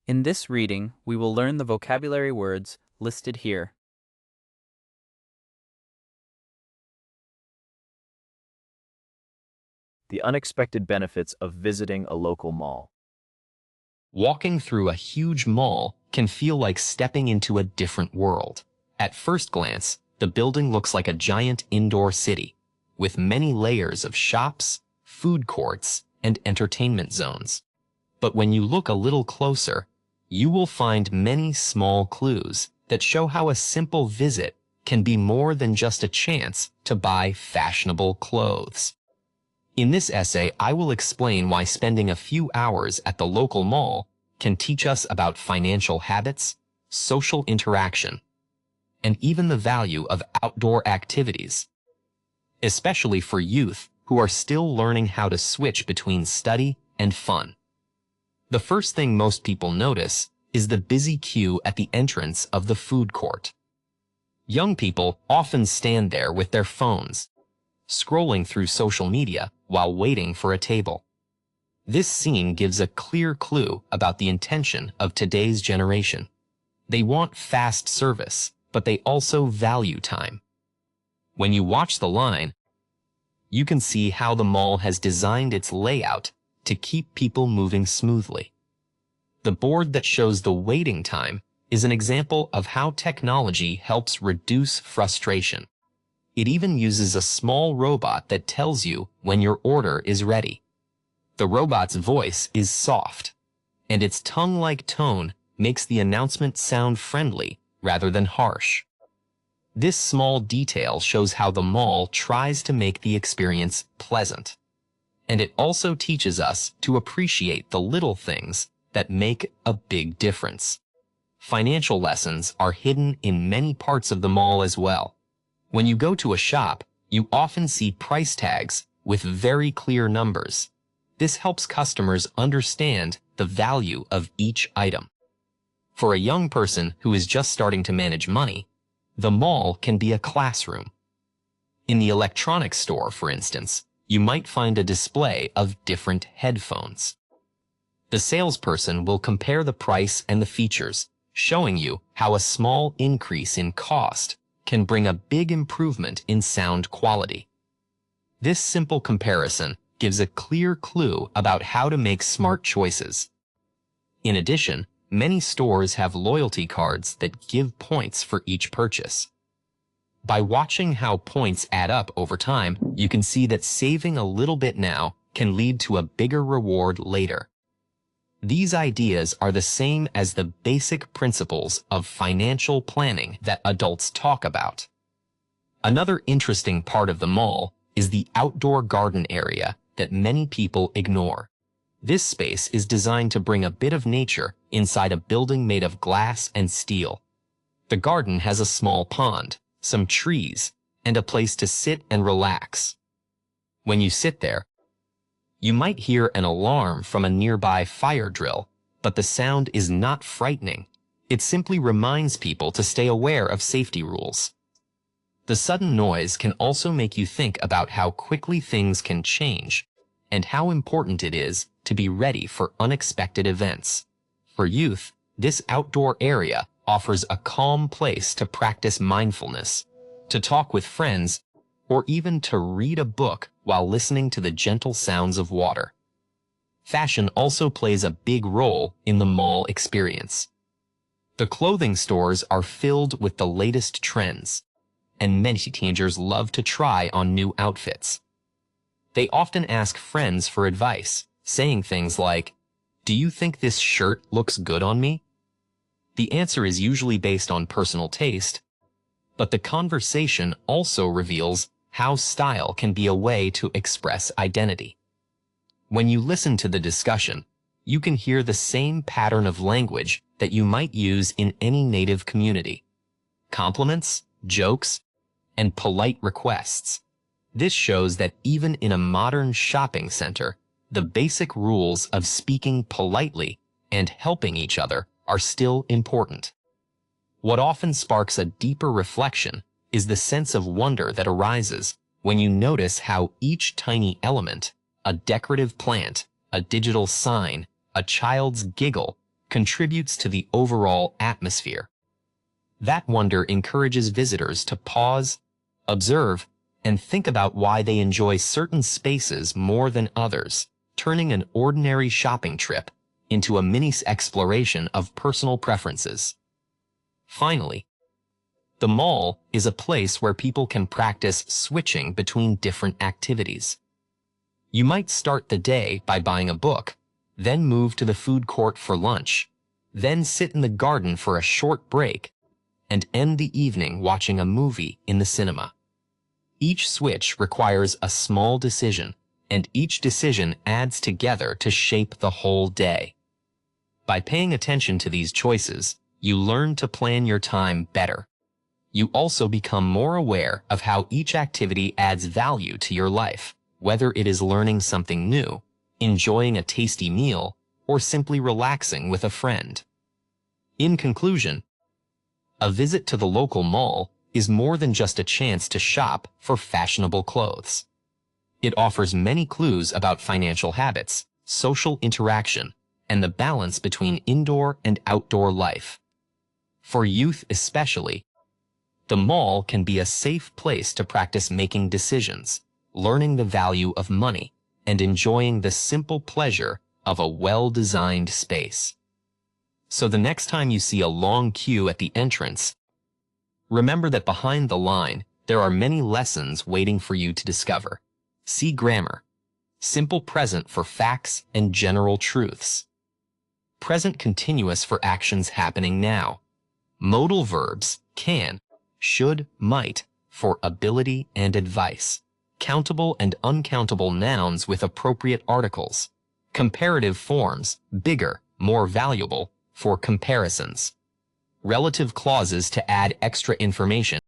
In this reading, we will learn the vocabulary words listed here. The unexpected benefits of visiting a local mall. Walking through a huge mall can feel like stepping into a different world. At first glance, the building looks like a giant indoor city, with many layers of shops, food courts, and entertainment zones. But when you look a little closer, you will find many small clues that show how a simple visit can be more than just a chance to buy fashionable clothes. In this essay, I will explain why spending a few hours at the local mall can teach us about financial habits, social interaction, and even the value of outdoor activities, especially for youth who are still learning how to switch between study and fun. The first thing most people notice is the busy queue at the entrance of the food court. Young people often stand there with their phones, scrolling through social media while waiting for a table. This scene gives a clear clue about the intention of today's generation. They want fast service, but they also value time. When you watch the line, you can see how the mall has designed its layout to keep people moving smoothly. The board that shows the waiting time is an example of how technology helps reduce frustration. It even uses a small robot that tells you when your order is ready. The robot's voice is soft, and its tongue-like tone makes the announcement sound friendly rather than harsh. This small detail shows how the mall tries to make the experience pleasant. And it also teaches us to appreciate the little things that make a big difference. Financial lessons are hidden in many parts of the mall as well. When you go to a shop, you often see price tags with very clear numbers. This helps customers understand the value of each item. For a young person who is just starting to manage money, the mall can be a classroom. In the electronics store, for instance, you might find a display of different headphones. The salesperson will compare the price and the features, showing you how a small increase in cost can bring a big improvement in sound quality. This simple comparison gives a clear clue about how to make smart choices. In addition, many stores have loyalty cards that give points for each purchase. By watching how points add up over time, you can see that saving a little bit now can lead to a bigger reward later. These ideas are the same as the basic principles of financial planning that adults talk about. Another interesting part of the mall is the outdoor garden area that many people ignore. This space is designed to bring a bit of nature inside a building made of glass and steel. The garden has a small pond, some trees, and a place to sit and relax. When you sit there, you might hear an alarm from a nearby fire drill, but the sound is not frightening. It simply reminds people to stay aware of safety rules. The sudden noise can also make you think about how quickly things can change and how important it is to be ready for unexpected events. For youth, this outdoor area offers a calm place to practice mindfulness, to talk with friends, or even to read a book while listening to the gentle sounds of water. Fashion also plays a big role in the mall experience. The clothing stores are filled with the latest trends, and many teenagers love to try on new outfits. They often ask friends for advice, saying things like, "Do you think this shirt looks good on me?" The answer is usually based on personal taste, but the conversation also reveals how style can be a way to express identity. When you listen to the discussion, you can hear the same pattern of language that you might use in any native community. Compliments, jokes, and polite requests. This shows that even in a modern shopping center, the basic rules of speaking politely and helping each other are still important. What often sparks a deeper reflection is the sense of wonder that arises when you notice how each tiny element, a decorative plant, a digital sign, a child's giggle, contributes to the overall atmosphere. That wonder encourages visitors to pause, observe, and think about why they enjoy certain spaces more than others, turning an ordinary shopping trip into a mini exploration of personal preferences. Finally, the mall is a place where people can practice switching between different activities. You might start the day by buying a book, then move to the food court for lunch, then sit in the garden for a short break, and end the evening watching a movie in the cinema. Each switch requires a small decision, and each decision adds together to shape the whole day. By paying attention to these choices, you learn to plan your time better. You also become more aware of how each activity adds value to your life, whether it is learning something new, enjoying a tasty meal, or simply relaxing with a friend. In conclusion, a visit to the local mall is more than just a chance to shop for fashionable clothes. It offers many clues about financial habits, social interaction, and the balance between indoor and outdoor life. For youth especially, the mall can be a safe place to practice making decisions, learning the value of money, and enjoying the simple pleasure of a well-designed space. So the next time you see a long queue at the entrance, remember that behind the line, there are many lessons waiting for you to discover. See grammar. Simple present for facts and general truths. Present continuous for actions happening now. Modal verbs can, should, might for ability and advice. Countable and uncountable nouns with appropriate articles. Comparative forms, bigger, more valuable, for comparisons. Relative clauses to add extra information.